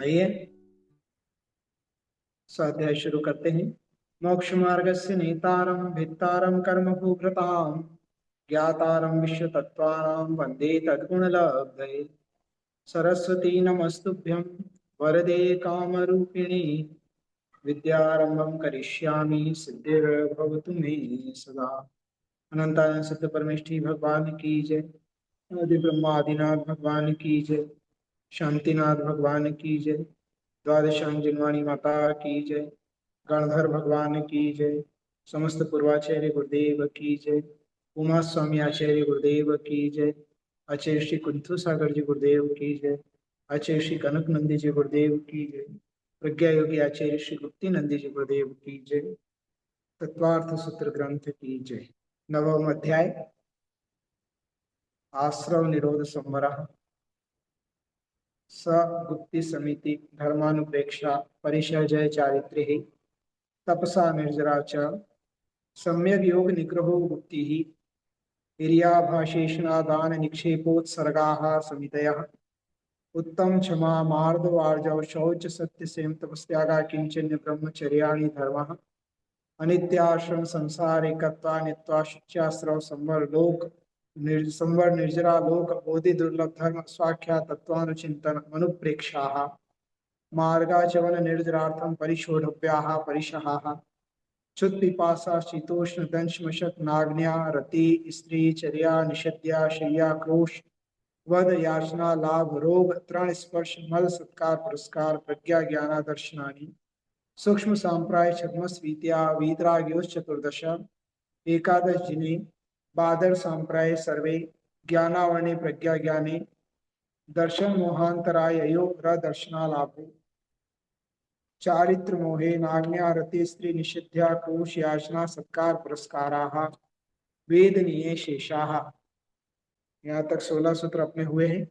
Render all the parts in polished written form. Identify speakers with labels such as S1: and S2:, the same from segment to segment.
S1: आइए स्वाध्याय शुरू करते हैं। मोक्ष मार्गस्य नेतारं भित्तारं कर्म भूभृतां ज्ञातारं विश्व तत्त्वानां वन्दे तद्गुणलब्धये। सरस्वती नमस्तुभ्यं वरदे कामरूपिणी विद्यारंभं करिष्यामि सिद्धिर्भवतु मे सदा। अनंतानंद सत्य परमेष्ठी भगवान की जय। आदि ब्रह्मादिनाथ भगवान की जय। शांतिनाथ भगवान की जय। द्वादशांजनवाणी माता की जय। गणधर भगवान की जय। समस्त पूर्वाचार्य गुरुदेव की जय। उमा स्वामी आचार्य गुरुदेव की जय। आचार्य श्री कुंथु सागर जी गुरुदेव की जय। आचार्य श्री कनक नंदी जी गुरुदेव की जय। प्रज्ञा योगी आचार्य श्री गुप्ती नंदी जी गुरुदेव की जय। तत्वार्थ सूत्र ग्रंथ की जय। नवम अध्याय आश्रव निरोध संवरः। स गुप्ति समिति धर्मानुप्रेक्षा परिशय चारित्र्य तपसा निर्जरा च सम्यक योग निग्रहो गुप्ति हिर्याभाषेषणादान निक्षेपोत्सर्गाः समितयः उत्तम क्षमा मार्दवार्जव शौच सत्य सेम तपस्यागा किंचन्य ब्रह्मचर्याणि धर्मः अनित्याश्रम संसार एकत्वा नित्वा शुच्याश्रव संवर लोक संवर निर्जरा लोक बोधि दुर्लभ धर्म स्वाख्या तत्वानुचिंतन मनुप्रेक्षाः मार्गाचवन निर्जरार्थम परिशोधव्याः परिशहाः क्षुत पिपासा शीतोष्ण दंशमशक नाग्न्या रति स्त्री चर्या निषद्या शय्या क्रोश वध याचना लाभ रोग तृण स्पर्श मल सत्कार पुरस्कार प्रज्ञा ज्ञाना दर्शनानि सूक्ष्म सांप्राय छद्मस्वीत्या वीतराग्योश्चतुर्दश एकादश जिने बादर सांप्राय सर्वे ज्ञानावरणे प्रज्ञा ज्ञाने दर्शन मोहांतराय योग दर्शना लाभो चारित्र मोहे नाग्न्या रति स्त्री निषिद्ध्या क्रोश याचना सत्कार पुरस्काराः वेदनीय शेषाः। यहाँ तक 16 सूत्र अपने हुए हैं।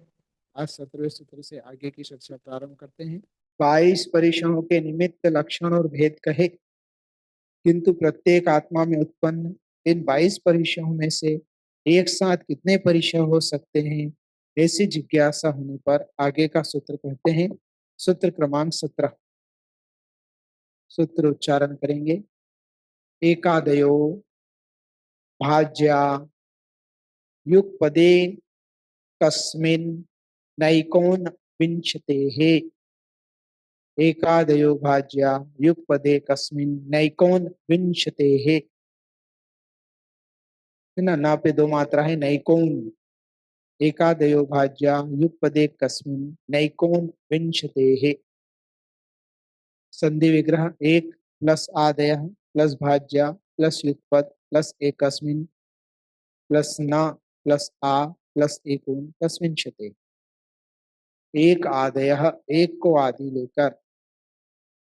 S1: आज 17वें सूत्र से आगे की चर्चा प्रारंभ करते हैं। 22 परिशयों के निमित्त लक्षण और भेद कहे, किंतु प्रत्येक आत्मा में उत्पन्न इन 22 परिशयों में से एक साथ कितने परिशय हो सकते हैं, ऐसी जिज्ञासा होने पर आगे का सूत्र कहते हैं। सूत्र क्रमांक 17। सूत्र उच्चारण करेंगे। एकादयो भाज्या युगपदे कस्मिन् नैकोन विंशतेः। एकादयो भाज्या युगपदे कस्मिन् नैकोन विंशतेः। ना पे दो मात्रा है, नैकोन। एकादयो भाज्या युगपदे कस्मिन् नैकोन विंशतेः। संधि विग्रह एक प्लस आदय प्लस भाज्या प्लस युगपद प्लस एकस्मिन् प्लस न प्लस आ प्लस एकोन प्लस विंशते। एक आदय, एक को आदि लेकर,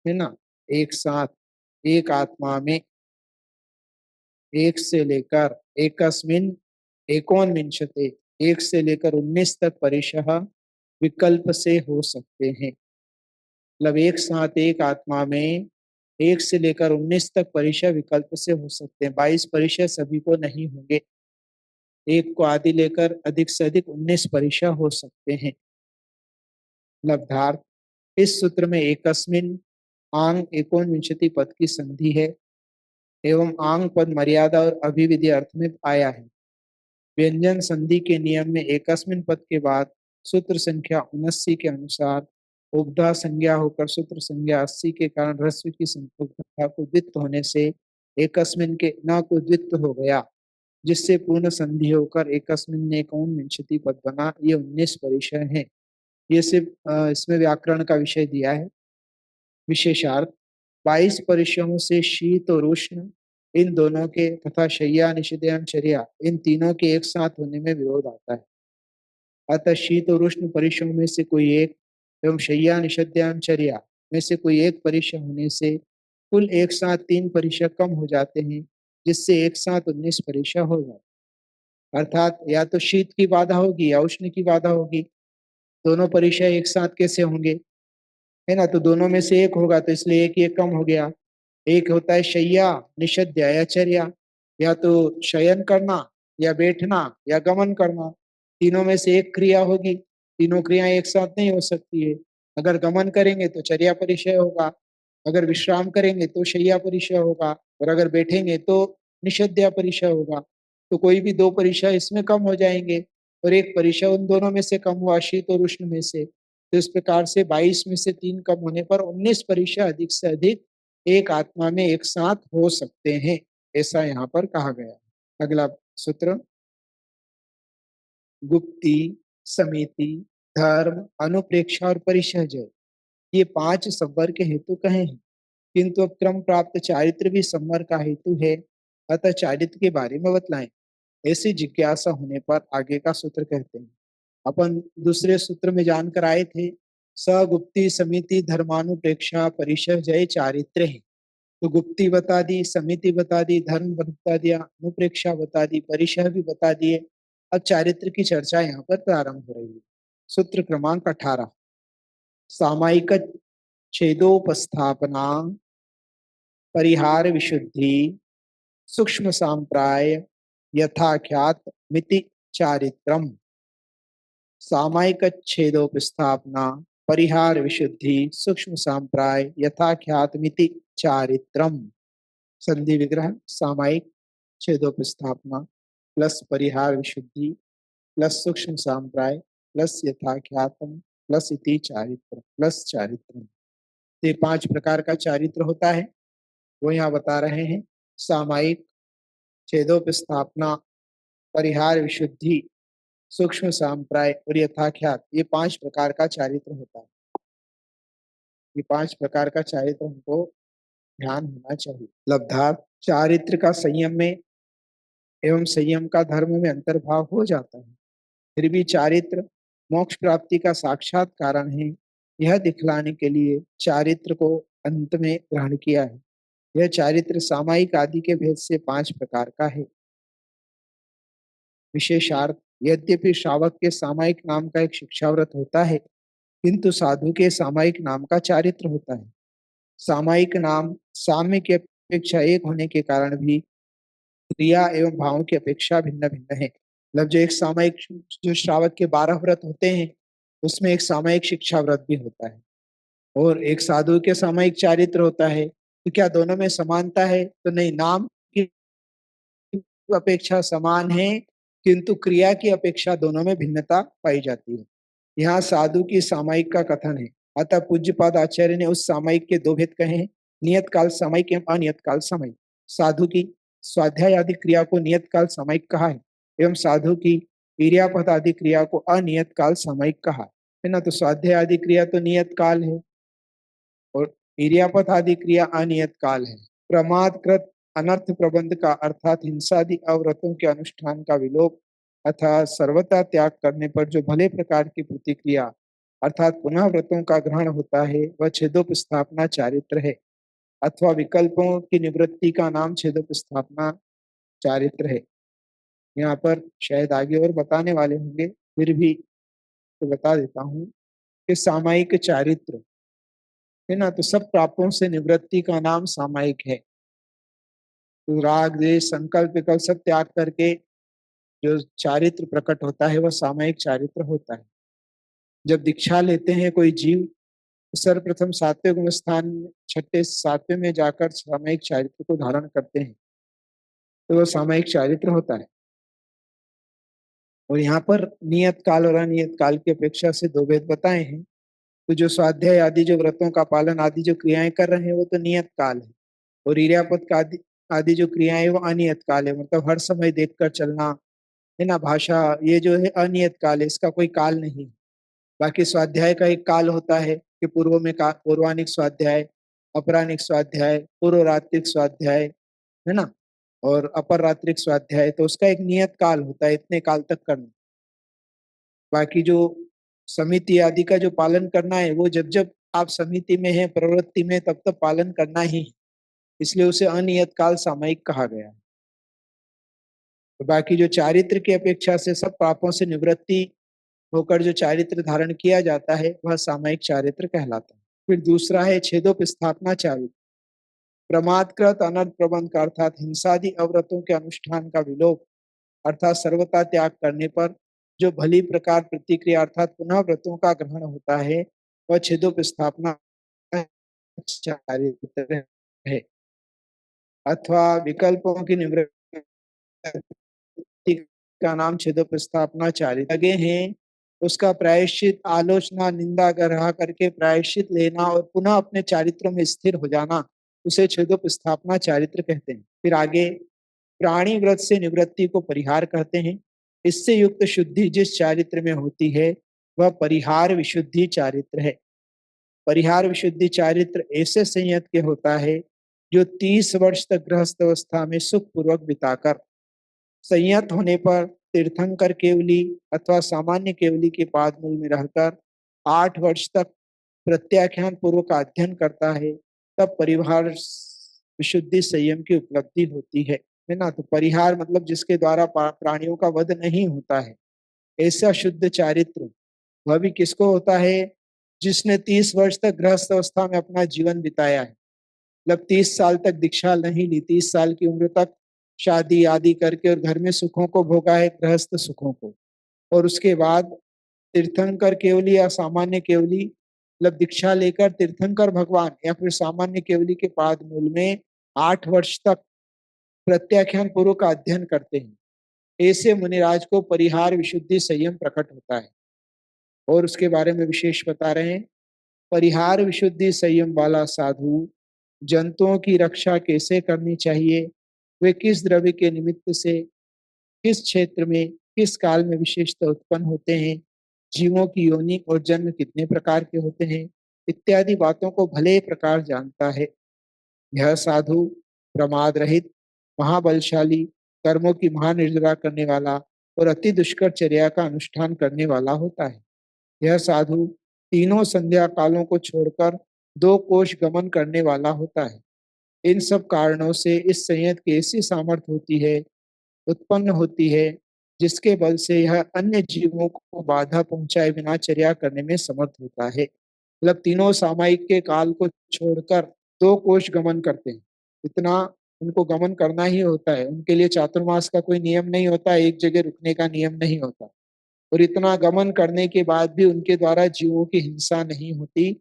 S1: है ना, एक साथ एक आत्मा में एक से लेकर एकस्मिन् एकोन विंशते, एक से लेकर 19 तक परिशः विकल्प से हो सकते हैं। मतलब एक साथ एक आत्मा में एक से लेकर 19 तक परिशय विकल्प से हो सकते हैं। 22 परिशय सभी को नहीं होंगे। एक को आदि लेकर अधिक से अधिक 19 परिशय हो सकते हैं। लब्धार्थ, इस सूत्र में एकस्मिन् आंग एकोनविंशति पद की संधि है एवं आंग पद मर्यादा और अभिविधि अर्थ में आया है। व्यंजन संधि के नियम में एकस्मिन् पद के बाद सूत्र संख्या 79 के अनुसार उपधा संज्ञा होकर सूत्र संज्ञा 80 के कारण ह्रस्व की संख्या को द्वित्व होने से एकस्मिन् के न को द्वित्व हो गया, जिससे पूर्ण संधि होकर एकस्मिन् एकोनविंशति पद बना। ये 19 परिशय हैं। ये सिर्फ इसमें व्याकरण का विषय दिया है। विशेषार्थ, 22 परिशयों से शीत और उष्ण इन दोनों के तथा शय्या निषेध चर्या इन तीनों के एक साथ होने में विरोध आता है। अतः शीत और उष्ण परिशयों में से कोई एक एवं शय्या निषेध्यांचर्या में से कोई एक परिशय होने से कुल एक साथ 3 परिशय कम हो जाते हैं, जिससे एक साथ 19 परिशय हो जाते। अर्थात या तो शीत की बाधा होगी या उष्ण की बाधा होगी। दोनों परिशय एक साथ कैसे होंगे, है ना? तो दोनों में से एक होगा, तो इसलिए एक कम हो गया। एक होता है शय्या निषेध्याचर्या, या तो शयन करना या बैठना या गमन करना। तीनों में से एक क्रिया होगी। तीनों क्रियाएं एक साथ नहीं हो सकती है। अगर गमन करेंगे तो चर्या परिचय होगा, अगर विश्राम करेंगे तो शय्या परिचय होगा, और अगर बैठेंगे तो निषद्या परिचय होगा। तो कोई भी दो परिचय इसमें कम हो जाएंगे और एक परिचय उन दोनों में से कम हुआ, शीत और उष्ण में से। तो इस प्रकार से 22 में से 3 कम होने पर 19 परिचय अधिक से अधिक एक आत्मा में एक साथ हो सकते हैं, ऐसा यहाँ पर कहा गया। अगला सूत्र, गुप्ति, समिति, धर्म, अनुप्रेक्षा और परिचय, ये 5 संवर के हेतु कहे हैं, किंतु अब क्रम प्राप्त चारित्र भी संवर का हेतु है, अतः चारित्र के बारे में बतलाएं। ऐसी जिज्ञासा होने पर आगे का सूत्र कहते हैं। अपन दूसरे सूत्र में जानकर आए थे, सगुप्ति समिति धर्मानुप्रेक्षा परिचय जय चारित्र है। तो गुप्ति बता दी, समिति बता दी, धर्म बता दिया, अनुप्रेक्षा बता दी, परिचय भी बता दिए। अब चारित्र की चर्चा यहाँ पर प्रारंभ हो रही है। सूत्र क्रमांक 18, सामायिक छेदोपस्थापना, परिहार विशुद्धि, सूक्ष्म सांप्राय, यथाख्यात मिति चारित्रम। सामायिक छेदोपस्थापना, परिहार विशुद्धि, सूक्ष्म सांप्राय, यथाख्यात मिति चारित्रम। संधि विग्रह, सामायिक छेदोपस्थापना प्लस परिहार विशुद्धि प्लस सूक्ष्म सांप्राय प्लस यथाख्यातम प्लस इति चारित्र प्लस चारित्र, ये 5 प्रकार का चारित्र होता है, वो यहाँ बता रहे हैं। सामायिक, छेदोपस्थापना, परिहार विशुद्धि, सूक्ष्म सांप्राय और यथाख्यात, ये 5 प्रकार का चारित्र होता है। ये 5 प्रकार का चारित्र हमको ध्यान होना चाहिए। लब्धार्थ, चारित्र का संयम में एवं संयम का धर्म में अंतर्भाव हो जाता है, फिर भी चारित्र मोक्ष प्राप्ति का साक्षात कारण है, यह दिखलाने के लिए चारित्र को अंत में ग्रहण किया है। यह चारित्र सामायिक आदि के भेद से 5 प्रकार का है। विशेषार्थ, यद्यपि श्रावक के सामायिक नाम का एक शिक्षाव्रत होता है, किंतु साधु के सामायिक नाम का चारित्र होता है। सामायिक नाम साम्य की अपेक्षा एक होने के कारण भी क्रिया एवं भावों की अपेक्षा भिन्न भिन्न है। मतलब जो एक सामायिक, जो श्रावक के 12 व्रत होते हैं, उसमें एक सामायिक शिक्षा व्रत भी होता है, और एक साधु के सामायिक चारित्र होता है। तो क्या दोनों में समानता है? तो नहीं, नाम की अपेक्षा समान है, किंतु क्रिया की अपेक्षा दोनों में भिन्नता पाई जाती है। यहाँ साधु की सामायिक का कथन है, अतः पूज्यपाद आचार्य ने उस सामायिक के 2 भेद कहे हैं, नियत काल सामायिक एवं अनियत काल सामायिक। साधु की स्वाध्याय आदि क्रिया को नियत काल सामायिक कहा है, एवं साधु की वीर्यापद आदि क्रिया को अनियत काल सामायिक कहा है ना। तो स्वाध्याय आदि क्रिया तो नियत काल है और वीर्यापद आदि क्रिया अनियत काल है। प्रमादकृत अनर्थ प्रबंध का अर्थात हिंसादि अव्रतों के अनुष्ठान का विलोप अर्थात सर्वथा त्याग करने पर जो भले प्रकार की प्रतिक्रिया अर्थात पुनः व्रतों का ग्रहण होता है, वह छेदोपस्थापना चारित्र है, अथवा विकल्पों की निवृत्ति का नाम छेदोपस्थापना चारित्र है। यहाँ पर शायद आगे और बताने वाले होंगे, फिर भी तो बता देता हूँ कि सामायिक चारित्र है ना, तो सब पापों से निवृत्ति का नाम सामायिक है। तो राग द्वेष संकल्प विकल्प सब त्याग करके जो चारित्र प्रकट होता है, वह सामायिक चारित्र होता है। जब दीक्षा लेते हैं कोई जीव, तो सर्वप्रथम 7वें गुण स्थान 6ठे 7वें में जाकर सामायिक चारित्र को धारण करते हैं, तो वह सामायिक चारित्र होता है। और यहाँ पर नियत काल और अनियत काल की अपेक्षा से 2 भेद बताए हैं। तो जो स्वाध्याय आदि जो व्रतों का पालन आदि जो क्रियाएं कर रहे हैं, वो तो नियत काल है, और इर्यापत का आदि जो क्रियाएं वो अनियत काल है, मतलब हर समय देखकर चलना है ना, भाषा, ये जो है अनियत काल है, इसका कोई काल नहीं। बाकी स्वाध्याय का एक काल होता है कि पूर्व में का पूर्वानिक स्वाध्याय, अपरानिक स्वाध्याय, पूर्व रात्रिक स्वाध्याय है ना, और अपर रात्रिक स्वाध्याय, तो उसका एक नियत काल होता है, इतने काल तक करना। बाकी जो समिति आदि का जो पालन करना है, वो जब जब आप समिति में है, प्रवृत्ति में, तब तक पालन करना ही, इसलिए उसे अनियत काल सामायिक कहा गया है। तो बाकी जो चारित्र की अपेक्षा से सब पापों से निवृत्ति होकर जो चारित्र धारण किया जाता है, वह सामायिक चारित्र कहलाता है। फिर दूसरा है छेदोपस्थापना चारित्र। प्रमादकृत अनर्थ प्रबंध का अर्थात हिंसादि अव्रतों के अनुष्ठान का विलोप अर्थात सर्वथा त्याग करने पर जो भली प्रकार प्रतिक्रिया अर्थात पुनः व्रतों का ग्रहण होता है, वह छेदोपस्थापना चारित्र है। अथवा विकल्पों की निवृत्ति का नाम छेदोपस्थापना चारित्र लगे हैं, उसका प्रायश्चित आलोचना निंदा ग्रह करके प्रायश्चित लेना और पुनः अपने चारित्र में स्थिर हो जाना, उसे छेदोपस्थापना चारित्र कहते हैं। फिर आगे प्राणी व्रत से निवृत्ति को परिहार कहते हैं। इससे युक्त शुद्धि जिस चारित्र में होती है वह परिहार विशुद्धि चारित्र है। परिहार विशुद्धि चारित्र ऐसे संयत के होता है जो 30 वर्ष तक गृहस्थ अवस्था में सुख पूर्वक बिताकर संयत होने पर तीर्थंकर केवली अथवा सामान्य केवली के पाद मूल में रहकर 8 वर्ष तक प्रत्याख्यान पूर्वक अध्ययन करता है, तब परिहार विशुद्धि संयम की उपलब्धि होती है ना। तो परिहार मतलब जिसके द्वारा प्राणियों का वध नहीं होता है, ऐसा शुद्ध चारित्र वह भी किसको होता है? जिसने 30 वर्ष तक गृहस्थ अवस्था में अपना जीवन बिताया है, मतलब 30 साल तक दीक्षा नहीं ली, 30 साल की उम्र तक शादी आदि करके और घर में सुखों को भोगा है, गृहस्थ सुखों को, और उसके बाद तीर्थंकर केवली या सामान्य केवली मतलब दीक्षा लेकर तीर्थंकर भगवान या फिर सामान्य केवली के पाद मूल में 8 वर्ष तक प्रत्याख्यान पूर्वक का अध्ययन करते हैं, ऐसे मुनिराज को परिहार विशुद्धि संयम प्रकट होता है। और उसके बारे में विशेष बता रहे हैं, परिहार विशुद्धि संयम वाला साधु जंतुओं की रक्षा कैसे करनी चाहिए, वे किस द्रव्य के निमित्त से किस क्षेत्र में किस काल में विशेषतः उत्पन्न होते हैं, जीवों की योनि और जन्म कितने प्रकार के होते हैं, इत्यादि बातों को भले प्रकार जानता है। यह साधु प्रमाद रहित, महाबलशाली, कर्मों की महानिर्जरा करने वाला और अति दुष्कर चर्या का अनुष्ठान करने वाला होता है। यह साधु तीनों संध्या कालों को छोड़कर 2 कोश गमन करने वाला होता है। इन सब कारणों से इस संयत की ऐसी सामर्थ्य होती है, उत्पन्न होती है, जिसके बल से यह अन्य जीवों को बाधा पहुंचाए बिना चर्या करने में समर्थ होता है। मतलब तीनों सामायिक के काल को छोड़कर 2 कोश गमन करते हैं, इतना उनको गमन करना ही होता है। उनके लिए चातुर्मास का कोई नियम नहीं होता, एक जगह रुकने का नियम नहीं होता, और इतना गमन करने के बाद भी उनके द्वारा जीवों की हिंसा नहीं होती,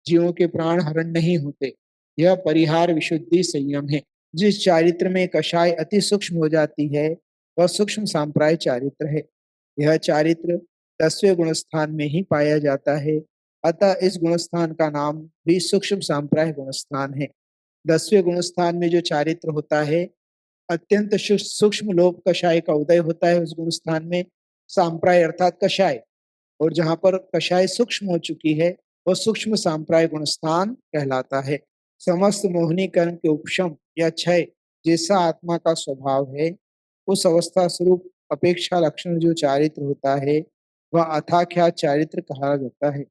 S1: जीवों के प्राण हरण नहीं होते। यह परिहार विशुद्धि संयम है। जिस चारित्र में कषाय अति सूक्ष्म हो जाती है वह सूक्ष्म सांप्राय चारित्र है। यह चारित्र 10वें गुणस्थान में ही पाया जाता है, अतः इस गुणस्थान का नाम भी सूक्ष्म सांप्राय गुणस्थान है। 10वें गुणस्थान में जो चारित्र होता है, अत्यंत सूक्ष्म लोभ कषाय का उदय होता है उस गुणस्थान में, सांप्राय अर्थात कषाय, और जहां पर कषाय सूक्ष्म हो चुकी है वह सूक्ष्म सांप्राय गुणस्थान कहलाता है। समस्त मोहिनी कर्म के उपशम या क्षय जैसा आत्मा का स्वभाव है, उस अवस्था स्वरूप अपेक्षा लक्षण जो चारित्र होता है वह अथाख्यात चारित्र कहा जाता है।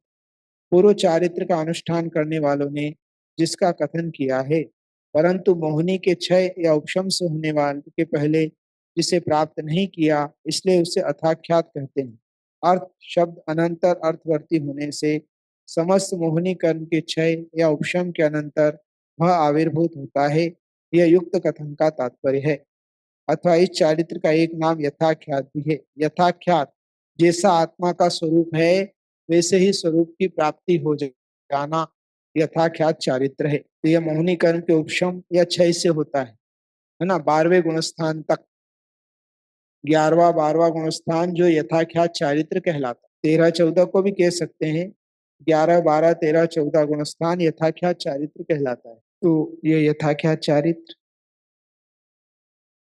S1: पूर्व चारित्र का अनुष्ठान करने वालों ने जिसका कथन किया है, परंतु मोहिनी के क्षय या उपशम से होने वाले के पहले जिसे प्राप्त नहीं किया, इसलिए उसे अथाख्यात कहते हैं। अर्थ शब्द अनंतर अर्थवर्ती होने से समस्त मोहिनी कर्म के क्षय या उपशम के अनंतर वह आविर्भूत होता है, यह युक्त कथन का तात्पर्य है। अथवा इस चारित्र का एक नाम यथाख्यात भी है। यथाख्यात जैसा आत्मा का स्वरूप है वैसे ही स्वरूप की प्राप्ति हो जाना यथाख्यात चारित्र है। तो यह मोहिनी कर्म के उपशम या क्षय से होता है ना। 12वें गुणस्थान तक 11वां 12वां गुणस्थान जो यथाख्यात चारित्र कहलाता, 13 14 को भी कह सकते हैं, 11 12 13 14 गुणस्थान यथाख्यात चारित्र कहलाता है। तो ये यथाख्यात चारित्र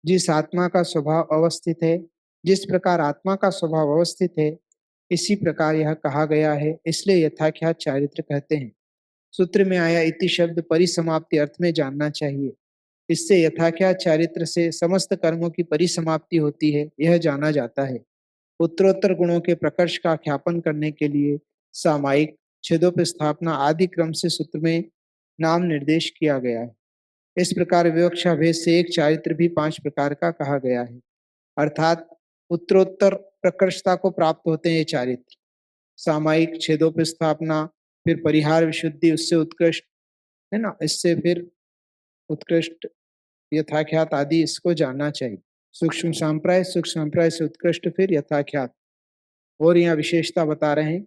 S1: जिस आत्मा का स्वभाव अवस्थित है, जिस प्रकार आत्मा का स्वभाव अवस्थित है इसी प्रकार यह कहा गया है, इसलिए यथाख्यात चारित्र कहते हैं। सूत्र में आया इति शब्द परिसमाप्ति अर्थ में जानना चाहिए। इससे यथाख्यात चारित्र से समस्त कर्मों की परिसमाप्ति होती है, यह जाना जाता है। उत्तरोत्तर गुणों के प्रकर्ष का ख्यापन करने के लिए सामायिक, छेदोपस्थापना आदि क्रम से सूत्र में नाम निर्देश किया गया है। इस प्रकार विवक्षा भेद से एक चारित्र भी 5 प्रकार का कहा गया है, अर्थात उत्तरोत्तर प्रकर्षता को प्राप्त होते हैं ये चारित्र। सामायिक, छेदोपस्थापना, फिर परिहार विशुद्धि, उससे उत्कृष्ट है ना, इससे फिर उत्कृष्ट यथाख्यात आदि, इसको जानना चाहिए। सूक्ष्म सांप्राय, सूक्ष्म सांप्राय से उत्कृष्ट फिर यथाख्यात। और यहाँ विशेषता बता रहे हैं,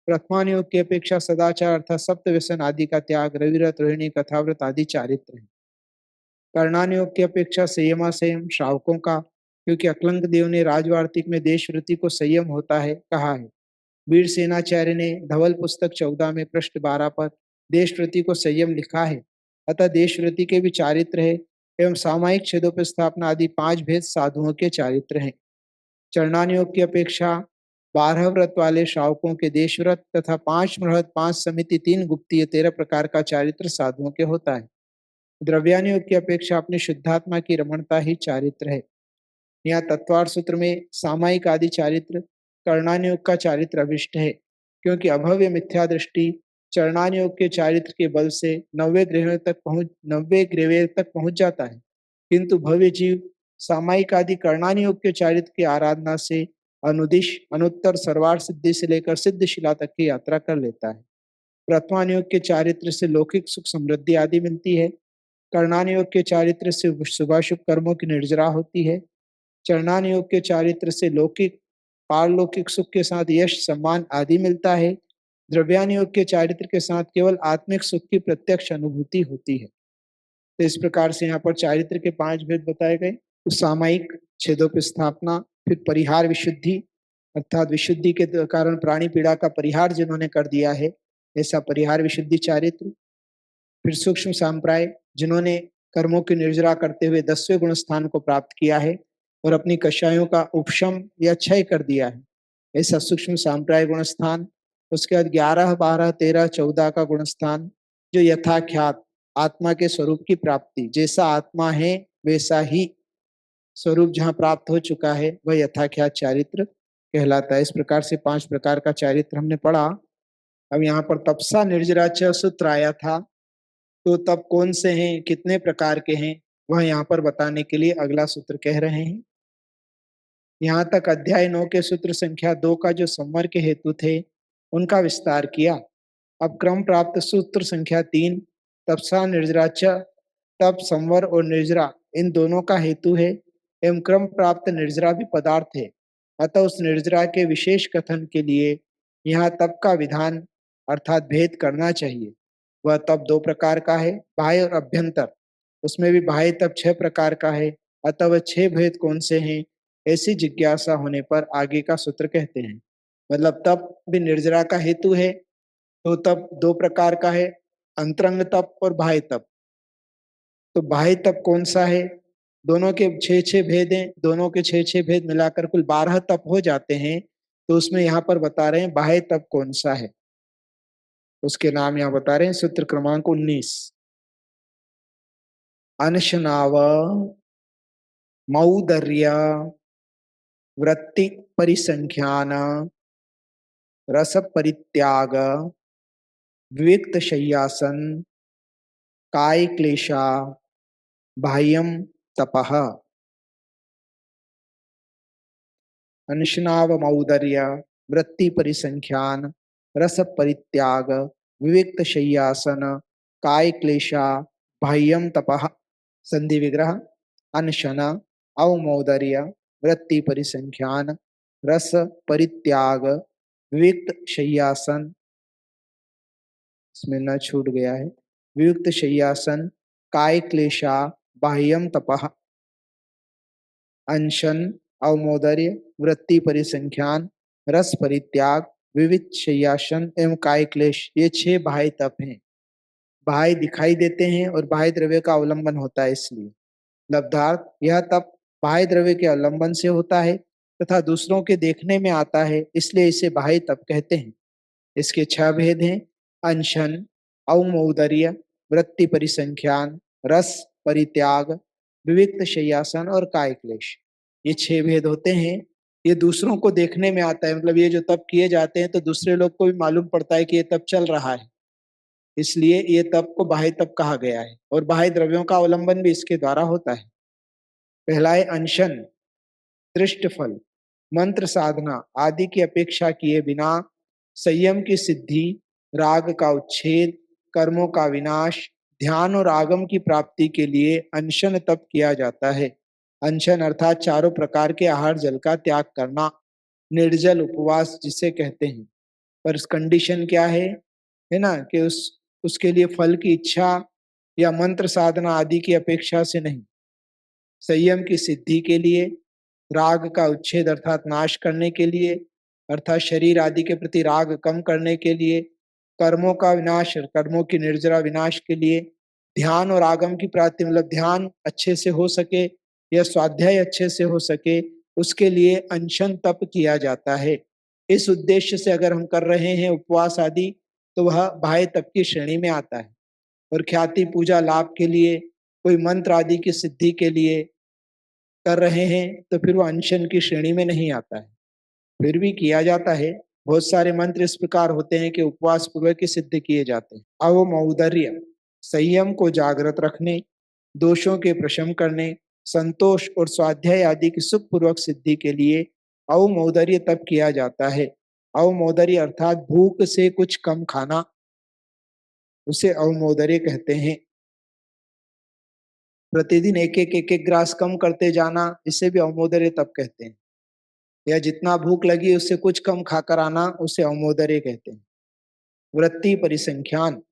S1: प्रथमान योग की अपेक्षा सदाचार अर्थात सप्त व्यसन आदि का त्याग, रविव्रत, रोहिणी, कथाव्रत आदि चारित्र है। कर्णान योग की अपेक्षा संयमा संयम श्रावकों का, क्योंकि अकलंक देव ने राजवार्तिक में देशवृत्ति को संयम होता है कहा है। वीर सेनाचार्य ने धवल पुस्तक 14 में पृष्ठ 12 पर देशवृत्ति को संयम लिखा है। अतः देशवृत्ति के भी चारित्र है एवं सामायिक छेदोपस्थापना आदि 5 भेद साधुओं के चारित्र हैं। चरणान योग की अपेक्षा 12 व्रत वाले श्रावकों के देशव्रत तथा 5 मृहत, 5 समिति, 3 गुप्तीय, 13 प्रकार का चारित्र साधुओं के होता है। द्रव्यान योग की अपेक्षा अपने शुद्धात्मा की रमणता ही चारित्र है। यहाँ तत्वार्थ सूत्र में सामायिक आदि चारित्र कर्णान योग का चारित्र अभिष्ट है, क्योंकि अभव्य मिथ्या दृष्टि चरणान योग के चारित्र के बल से 90 ग्रेवेर तक पहुंच जाता है, किंतु भव्य जीव सामायिक आदि कर्णान योग के चारित्र की आराधना से अनुदिश अनुत्तर सर्वार्थ सिद्धि से लेकर सिद्धशिला तक की यात्रा कर लेता है। प्रथमान योग के चारित्र से लौकिक सुख समृद्धि आदि मिलती है। कर्णान योग के चारित्र से शुभाशुभ कर्मों की निर्जरा होती है। चरणान योग के चारित्र से लौकिक पारलौकिक सुख के साथ यश सम्मान आदि मिलता है। द्रव्यान योग के चारित्र के साथ केवल आत्मिक सुख की प्रत्यक्ष अनुभूति होती है। तो इस प्रकार से यहाँ पर चारित्र के 5 भेद बताए गए। तो सामायिक छेदोपस्थापना, फिर परिहार विशुद्धि अर्थात विशुद्धि के कारण प्राणी पीड़ा का परिहार जिन्होंने कर दिया है, ऐसा परिहार विशुद्धि चारित्र। फिर सूक्ष्म सांप्राय जिन्होंने कर्मों की निर्जरा करते हुए 10वें गुण स्थान को प्राप्त किया है और अपनी कषायों का उपशम या क्षय कर दिया है, ऐसा सूक्ष्म सांप्राय गुण स्थान। उसके बाद 11, 12, 13, 14 का गुण स्थान जो यथाख्यात आत्मा के स्वरूप की प्राप्ति, जैसा आत्मा है वैसा ही स्वरूप जहाँ प्राप्त हो चुका है वह यथाख्यात चारित्र कहलाता है। इस प्रकार से 5 प्रकार का चारित्र हमने पढ़ा। अब यहाँ पर तपसा निर्जरा च सूत्र आया था, तो तब कौन से हैं, कितने प्रकार के हैं, वह यहाँ पर बताने के लिए अगला सूत्र कह रहे हैं। यहाँ तक अध्याय 9 के सूत्र संख्या 2 का जो संवर के हेतु थे उनका विस्तार किया। अब क्रम प्राप्त सूत्र संख्या 3 तपसा निर्जरा च, तप संवर और निर्जरा इन दोनों का हेतु है एवं क्रम प्राप्त निर्जरा भी पदार्थ है। अतः उस निर्जरा के विशेष कथन के लिए यहाँ तप का विधान अर्थात भेद करना चाहिए। वह तप 2 प्रकार का है, बाह्य और अभ्यंतर। उसमें भी बाह्य तप 6 प्रकार का है। अतः वह 6 भेद कौन से हैं, ऐसी जिज्ञासा होने पर आगे का सूत्र कहते हैं। मतलब तप भी निर्जरा का हेतु है, तो तप 2 प्रकार का है, अंतरंग तप और बाह्य तप। तो बाह्य तप कौन सा है, दोनों के 6-6 भेद हैं, दोनों के 6-6 भेद मिलाकर कुल 12 तप हो जाते हैं। तो उसमें यहाँ पर बता रहे हैं बाह्य तप कौन सा है, उसके नाम यहाँ बता रहे हैं। सूत्र क्रमांक 19 अनशनाव मौदर्य वृत्ति परिसंख्यान रस परित्याग विविक्त शय्यासन काय क्लेशा बाह्यम तपः। अनशनाव मौदर्य वृत्ति परिसंख्यान रस परित्याग विविक्त शय्यासन काय क्लेशा बाह्यम तपः। संधि विग्रह अनशन अवमौदर्य वृत्ति परिसंख्यान रस परित्याग विविक्त शय्यासन, इसमें न छूट गया है, वियुक्त शय्यासन काय क्लेशा बाह्यम तपः। अनशन अवमोदर्य वृत्ति परिसंख्यान रस परित्याग विविध शय्यासन एवं काय क्लेश, ये 6 बाह्य तप हैं। बाह्य दिखाई देते हैं और बाह्य द्रव्य का अवलंबन होता है, इसलिए लब्धार्थ यह तप बाह्य द्रव्य के अवलंबन से होता है तथा दूसरों के देखने में आता है, इसलिए इसे बाह्य तप कहते हैं। इसके 6 भेद हैं, अनशन अवमौदर्य वृत्ति परिसंख्यान रस परित्याग विविक्त शय्यासन और काय क्लेश, ये 6 भेद होते हैं। ये दूसरों को देखने में आता है, मतलब ये जो तप किए जाते हैं तो दूसरे लोग को भी मालूम पड़ता है कि ये तप चल रहा है, इसलिए ये तप को बाह्य तप कहा गया है। और बाह्य द्रव्यों का अवलंबन भी इसके द्वारा होता है। पहला है अनशन, दृष्ट फल, मंत्र साधना आदि की अपेक्षा किए बिना संयम की सिद्धि, राग का उच्छेद, कर्मों का विनाश, ध्यान और आगम की प्राप्ति के लिए अनशन तप किया जाता है। अनशन अर्थात चारों प्रकार के आहार जल का त्याग करना, निर्जल उपवास जिसे कहते हैं। पर कंडीशन क्या है ना, कि उसके लिए फल की इच्छा या मंत्र साधना आदि की अपेक्षा से नहीं, संयम की सिद्धि के लिए, राग का उच्छेद अर्थात नाश करने के लिए, अर्थात शरीर आदि के प्रति राग कम करने के लिए, कर्मों का विनाश, कर्मों की निर्जरा विनाश के लिए, ध्यान और आगम की प्राप्ति, मतलब ध्यान अच्छे से हो सके या स्वाध्याय अच्छे से हो सके, उसके लिए अनशन तप किया जाता है। इस उद्देश्य से अगर हम कर रहे हैं उपवास आदि, तो वह बाह्य तप की श्रेणी में आता है। और ख्याति पूजा लाभ के लिए, कोई मंत्र आदि की सिद्धि के लिए कर रहे हैं, तो फिर वो अनशन की श्रेणी में नहीं आता है। फिर भी किया जाता है। बहुत सारे मंत्र इस प्रकार होते हैं कि उपवास पूर्वक ही सिद्ध किए जाते हैं। अवमौदर्य, संयम को जागृत रखने, दोषों के प्रशम करने, संतोष और स्वाध्याय आदि की सुखपूर्वक सिद्धि के लिए अवमौदर्य तब किया जाता है। अवमौदर्य अर्थात भूख से कुछ कम खाना, उसे अवमौदर्य कहते हैं। प्रतिदिन एक एक ग्रास कम करते जाना, इसे भी अवमौदर्य तप कहते हैं। या जितना भूख लगी उससे कुछ कम खाकर आना, उसे अवमौदर्य कहते हैं। वृत्ति परिसंख्यान,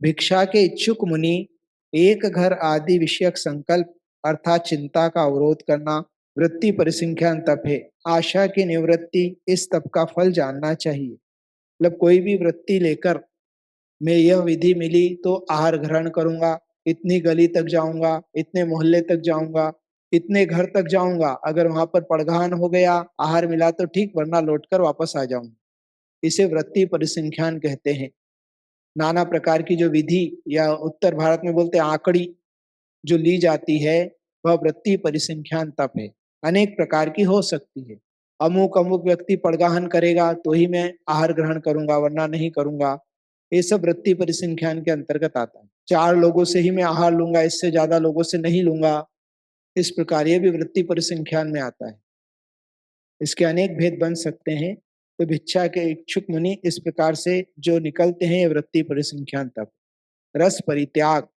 S1: भिक्षा के इच्छुक मुनि एक घर आदि विषयक संकल्प अर्थात चिंता का अवरोध करना वृत्ति परिसंख्यान तप है। आशा की निवृत्ति, इस तप का फल जानना चाहिए। मतलब कोई भी वृत्ति लेकर मैं यह विधि मिली तो आहार ग्रहण करूंगा, इतनी गली तक जाऊंगा, इतने मोहल्ले तक जाऊंगा, इतने घर तक जाऊंगा, अगर वहां पर पड़गान हो गया, आहार मिला तो ठीक, वरना लौटकर वापस आ जाऊंगा, इसे वृत्ति परिसंख्यान कहते हैं। नाना प्रकार की जो विधि, या उत्तर भारत में बोलते हैं आंकड़ी, जो ली जाती है, वह वृत्ति परिसंख्यान तप है। अनेक प्रकार की हो सकती है। अमुक अमुक व्यक्ति पड़गाहन करेगा तो ही मैं आहार ग्रहण करूंगा, वरना नहीं करूंगा, ये सब वृत्ति परिसंख्यान के अंतर्गत आता है। 4 लोगों से ही मैं आहार लूंगा, इससे ज्यादा लोगों से नहीं लूंगा, इस प्रकार ये भी वृत्ति परिसंख्यान में आता है। इसके अनेक भेद बन सकते हैं। तो भिक्षा के इच्छुक मुनि इस प्रकार से जो निकलते हैं, ये वृत्ति परिसंख्यान तप। रस परित्याग,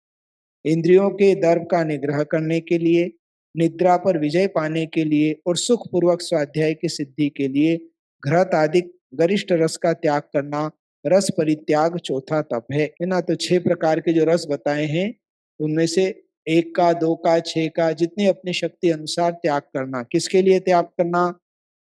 S1: इंद्रियों के दर्प का निग्रह करने के लिए, निद्रा पर विजय पाने के लिए और सुख पूर्वक स्वाध्याय की सिद्धि के लिए घृत आदि गरिष्ठ रस का त्याग करना रस परित्याग चौथा तप है ना। तो 6 प्रकार के जो रस बताए हैं, उनमें से 1 का, 2 का, 6 का, जितनी अपनी शक्ति अनुसार त्याग करना। किसके लिए त्याग करना?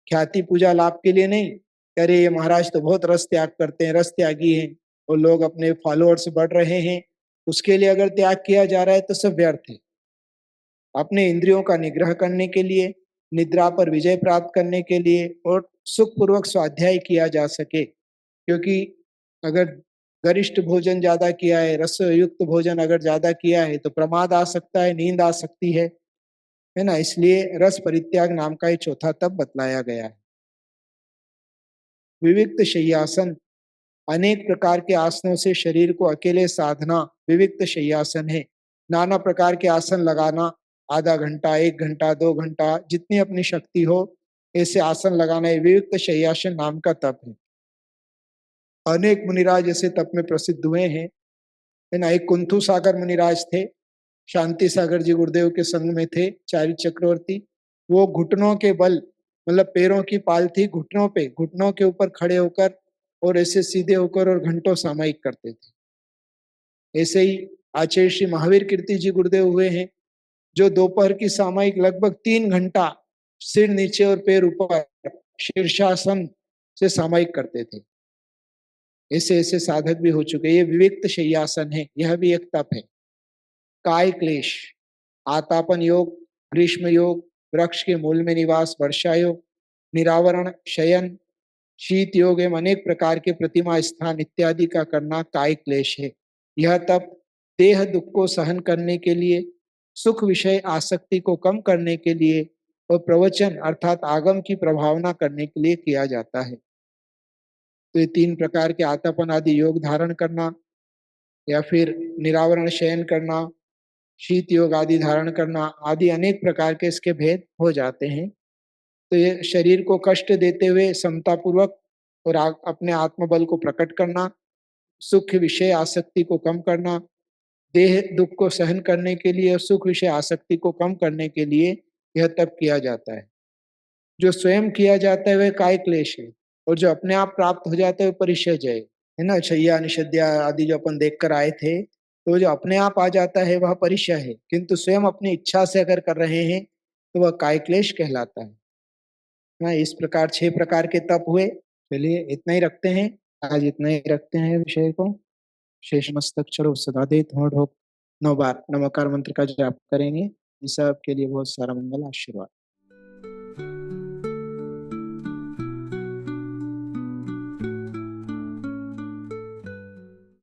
S1: ख्याति पूजा लाभ के लिए नहीं। अरे ये महाराज तो बहुत रस त्याग करते हैं, रस त्यागी हैं, और लोग अपने फॉलोअर्स बढ़ रहे हैं, उसके लिए अगर त्याग किया जा रहा है तो सब व्यर्थ है। अपने इंद्रियों का निग्रह करने के लिए, निद्रा पर विजय प्राप्त करने के लिए और सुखपूर्वक स्वाध्याय किया जा सके। क्योंकि अगर गरिष्ठ भोजन ज्यादा किया है, रस युक्त भोजन अगर ज्यादा किया है, तो प्रमाद आ सकता है, नींद आ सकती है ना। इसलिए रस परित्याग नाम का ये चौथा तप बतलाया गया है। विविक्त शय्यासन, अनेक प्रकार के आसनों से शरीर को अकेले साधना विविक्त शय्यासन है। नाना प्रकार के आसन लगाना, आधा घंटा, 1 घंटा, 2 घंटा, जितनी अपनी शक्ति हो, ऐसे आसन लगाना, ये विविक्त शय्यासन नाम का तप है। अनेक मुनिराज ऐसे तप में प्रसिद्ध हुए हैं, है ना। एक कुंथु सागर मुनिराज थे, शांति सागर जी गुरुदेव के संग में थे, चारी चक्रवर्ती। वो घुटनों के बल, मतलब पैरों की पाल थी घुटनों पे, घुटनों के ऊपर खड़े होकर और ऐसे सीधे होकर और घंटों सामयिक करते थे। ऐसे ही आचार्य श्री महावीर कीर्ति जी गुरुदेव हुए हैं, जो दोपहर की सामयिक लगभग 3 घंटा सिर नीचे और पैर ऊपर शीर्षासन से सामयिक करते थे। ऐसे ऐसे साधक भी हो चुके। ये विविक्त शय्यासन है, यह भी एक तप है। काय क्लेश, आतापन योग, ग्रीष्म योग, वृक्ष के मूल में निवास वर्षा योग, निरावरण, शयन, शीत योग एवं अनेक प्रकार के प्रतिमा स्थान इत्यादि का करना काय क्लेश है। यह तप देह दुख को सहन करने के लिए, सुख विषय आसक्ति को कम करने के लिए और प्रवचन अर्थात आगम की प्रभावना करने के लिए किया जाता है। तो ये 3 प्रकार के आतापन आदि योग धारण करना, या फिर निरावरण शयन करना, शीत योग आदि धारण करना आदि अनेक प्रकार के इसके भेद हो जाते हैं। तो ये शरीर को कष्ट देते हुए समता पूर्वक और अपने आत्मबल को प्रकट करना, सुख विषय आसक्ति को कम करना, देह दुख को सहन करने के लिए और सुख विषय आसक्ति को कम करने के लिए यह तप किया जाता है। जो स्वयं किया जाता है वह काय क्लेश है, और जो अपने आप प्राप्त हो जाता है वो परिचय है ना। शय्या निषद्या आदि जो अपन देख कर आए थे, तो जो अपने आप आ जाता है वह परिचय है, किंतु स्वयं अपनी इच्छा से अगर कर रहे हैं तो वह काय क्लेश कहलाता है। हाँ, इस प्रकार 6 प्रकार के तप हुए। चलिए इतना ही रखते हैं, आज इतना ही रखते हैं विषय को। शेष मस्तक चढ़ो सदा दे, थोड़ ठोक 9 बार नमकार मंत्र का जाप करेंगे। इस सब के लिए बहुत सारा मंगल आशीर्वाद।